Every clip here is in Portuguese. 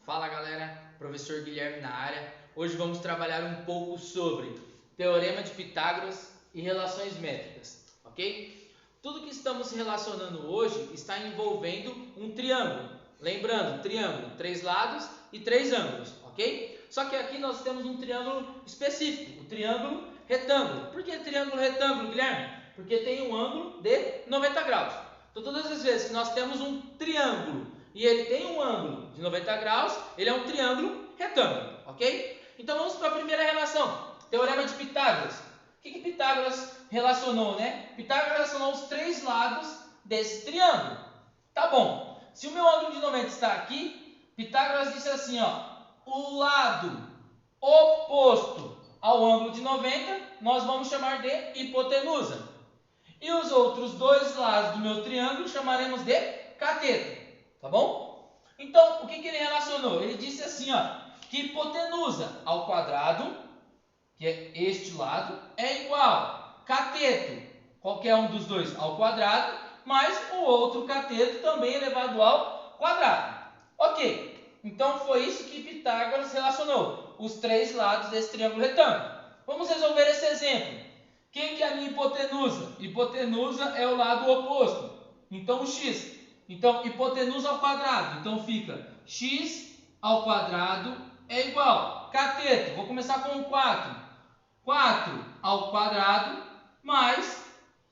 Fala galera, professor Guilherme na área. Hoje vamos trabalhar um pouco sobre Teorema de Pitágoras e relações métricas, ok? Tudo que estamos relacionando hoje está envolvendo um triângulo. Lembrando, triângulo, 3 lados e 3 ângulos, ok? Só que aqui nós temos um triângulo específico, o triângulo retângulo. Por que triângulo retângulo, Guilherme? Porque tem um ângulo de 90 graus. Então todas as vezes que nós temos um triângulo e ele tem um ângulo de 90 graus, ele é um triângulo retângulo, ok? Então vamos para a primeira relação, Teorema de Pitágoras. O que Pitágoras relacionou, né? Pitágoras relacionou os 3 lados desse triângulo. Tá bom, se o meu ângulo de 90 está aqui, Pitágoras disse assim, ó, o lado oposto ao ângulo de 90, nós vamos chamar de hipotenusa. E os outros 2 lados do meu triângulo chamaremos de cateto. Tá bom? Então, o que ele relacionou? Ele disse assim, ó, que hipotenusa ao quadrado, que é este lado, é igual a cateto, qualquer um dos dois, ao quadrado, mais o outro cateto também elevado ao quadrado. Ok, então foi isso que Pitágoras relacionou, os 3 lados desse triângulo retângulo. Vamos resolver esse exemplo. Quem que é a minha hipotenusa? Hipotenusa é o lado oposto, então o x. Então, hipotenusa ao quadrado. Então, fica x ao quadrado é igual. Cateto, vou começar com o 4. 4 ao quadrado mais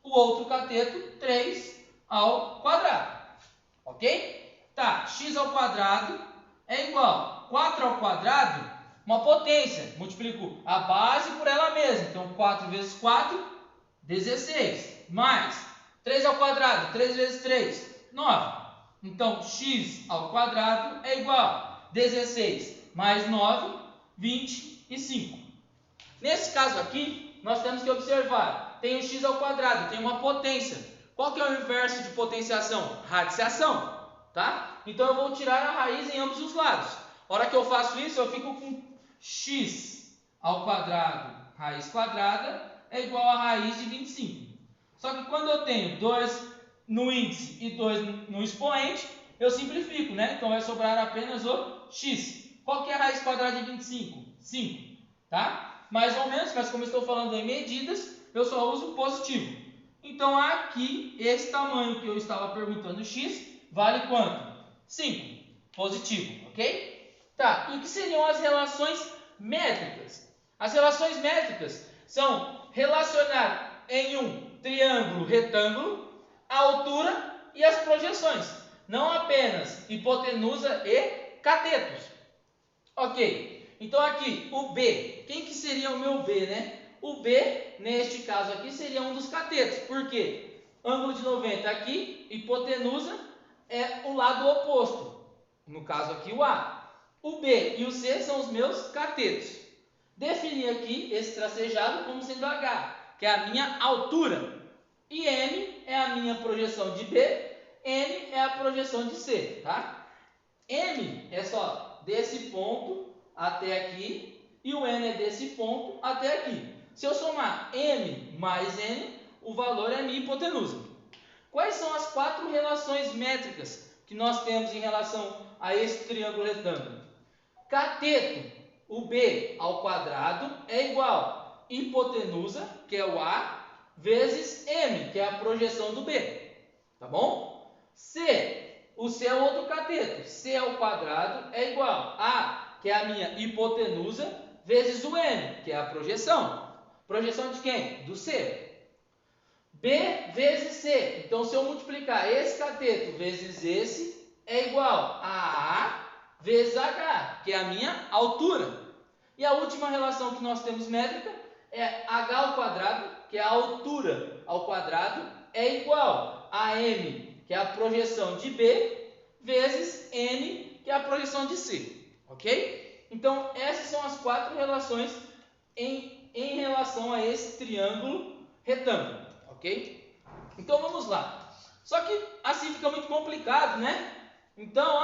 o outro cateto, 3 ao quadrado. Ok? Tá, x ao quadrado é igual. 4 ao quadrado, uma potência. Multiplico a base por ela mesma. Então, 4 vezes 4, 16. Mais 3 ao quadrado, 3 vezes 3, 9. Então, x ao quadrado é igual a 16 mais 9, 25. Nesse caso aqui, nós temos que observar, tem o x ao quadrado, tem uma potência. Qual que é o inverso de potenciação? Radiciação, tá? Então, eu vou tirar a raiz em ambos os lados. A hora que eu faço isso, eu fico com x ao quadrado, raiz quadrada, é igual a raiz de 25. Só que quando eu tenho 2 no índice e 2 no expoente, eu simplifico, né? Então vai sobrar apenas o x. Qual que é a raiz quadrada de 25? 5, tá? Mais ou menos, mas como eu estou falando em medidas, eu só uso positivo. Então aqui, esse tamanho que eu estava perguntando, x, vale quanto? 5, positivo, ok? Tá, e o que seriam as relações métricas? As relações métricas são relacionar em um triângulo retângulo a altura e as projeções, não apenas hipotenusa e catetos. Ok, então aqui o B, quem que seria o meu B, né? O B, neste caso aqui, seria um dos catetos, por quê? Ângulo de 90 aqui, hipotenusa é o lado oposto, no caso aqui o A. O B e o C são os meus catetos. Defini aqui esse tracejado como sendo H, que é a minha altura. E M é a minha projeção de B, N é a projeção de C, tá? M é só desse ponto até aqui e o N é desse ponto até aqui. Se eu somar M mais N, o valor é a minha hipotenusa. Quais são as 4 relações métricas que nós temos em relação a esse triângulo retângulo? Cateto, o B ao quadrado é igual a hipotenusa, que é o A, vezes M, que é a projeção do B. Tá bom? C, o C é outro cateto. C ao quadrado é igual a, que é a minha hipotenusa, vezes o M, que é a projeção. Projeção de quem? Do C. B vezes C. Então, se eu multiplicar esse cateto vezes esse, é igual a A vezes H, que é a minha altura. E a última relação que nós temos métrica é H ao quadrado, que é a altura ao quadrado, é igual a M, que é a projeção de B, vezes N, que é a projeção de C. Ok? Então, essas são as 4 relações em relação a esse triângulo retângulo. Ok? Então, vamos lá. Só que assim fica muito complicado, né? Então,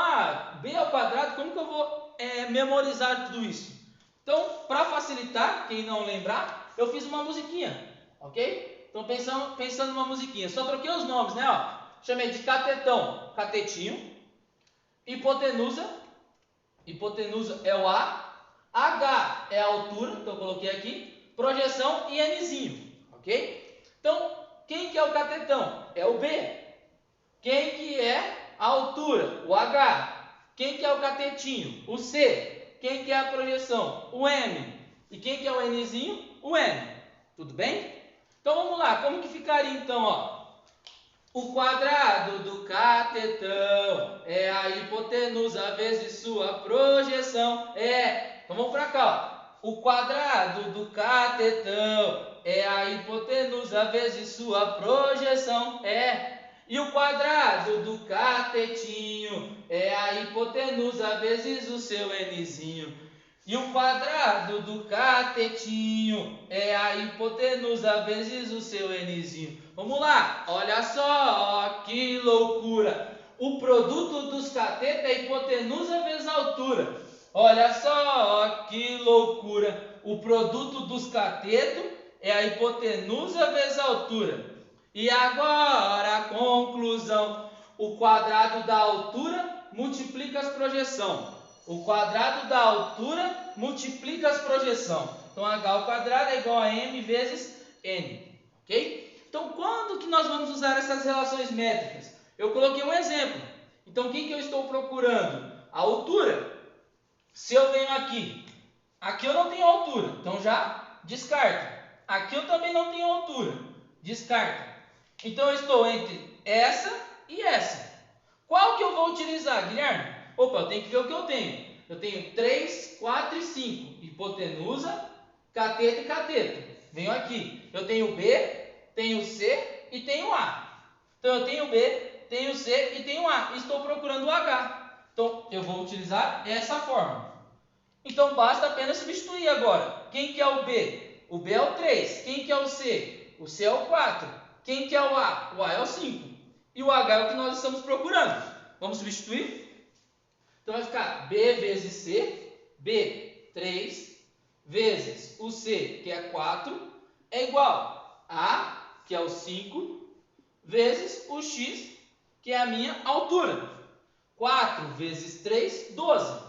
B ao quadrado, como que eu vou memorizar tudo isso? Então, para facilitar, quem não lembrar, eu fiz uma musiquinha, ok? Então, pensando numa musiquinha, só troquei os nomes, né? Ó, chamei de catetão, catetinho, hipotenusa, hipotenusa é o A, H é a altura, então eu coloquei aqui, projeção e Nzinho, ok? Então, quem que é o catetão? É o B. Quem que é a altura? O H. Quem que é o catetinho? O C. Quem que é a projeção? O M. E quem que é o Nzinho? O N. Tudo bem? Então vamos lá, como que ficaria então, ó? O quadrado do catetão é a hipotenusa vezes sua projeção. Então vamos para cá, ó. O quadrado do catetão é a hipotenusa vezes sua projeção. E o quadrado do catetinho é a hipotenusa vezes o seu Nzinho. E o quadrado do catetinho é a hipotenusa vezes o seu Nzinho. Vamos lá, olha só que loucura. O produto dos catetos é a hipotenusa vezes a altura. Olha só que loucura. O produto dos catetos é a hipotenusa vezes a altura. E agora a conclusão. O quadrado da altura multiplica as projeções. O quadrado da altura multiplica as projeções. Então, h ao quadrado é igual a m vezes n. Ok? Então, quando que nós vamos usar essas relações métricas? Eu coloquei um exemplo. Então, quem que eu estou procurando? A altura. Se eu venho aqui eu não tenho altura. Então, já descarta. Aqui eu também não tenho altura. Descarta. Então, eu estou entre essa e essa. Qual que eu vou utilizar, Guilherme? Opa, eu tenho que ver o que eu tenho. Eu tenho 3, 4 e 5. Hipotenusa, cateto e cateto. Venho aqui. Eu tenho B, tenho C e tenho A. Então, eu tenho B, tenho C e tenho A. Estou procurando o H. Então, eu vou utilizar essa forma. Então, basta apenas substituir agora. Quem que é o B? O B é o 3. Quem que é o C? O C é o 4. Quem que é o A? O A é o 5. E o H é o que nós estamos procurando. Vamos substituir? Então, vai ficar B vezes C, B, 3, vezes o C, que é 4, é igual a, que é o 5, vezes o X, que é a minha altura. 4 vezes 3, 12.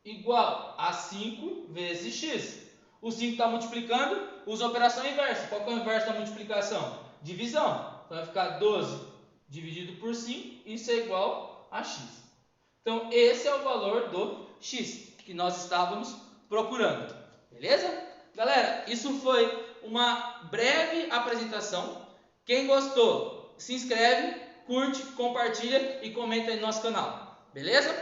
Igual a 5 vezes X. O 5 está multiplicando, usa a operação inversa. Qual que é o inverso da multiplicação? Divisão. Então, vai ficar 12 dividido por 5, isso é igual a X. Então, esse é o valor do X que nós estávamos procurando. Beleza? Galera, isso foi uma breve apresentação. Quem gostou, se inscreve, curte, compartilha e comenta aí no nosso canal. Beleza?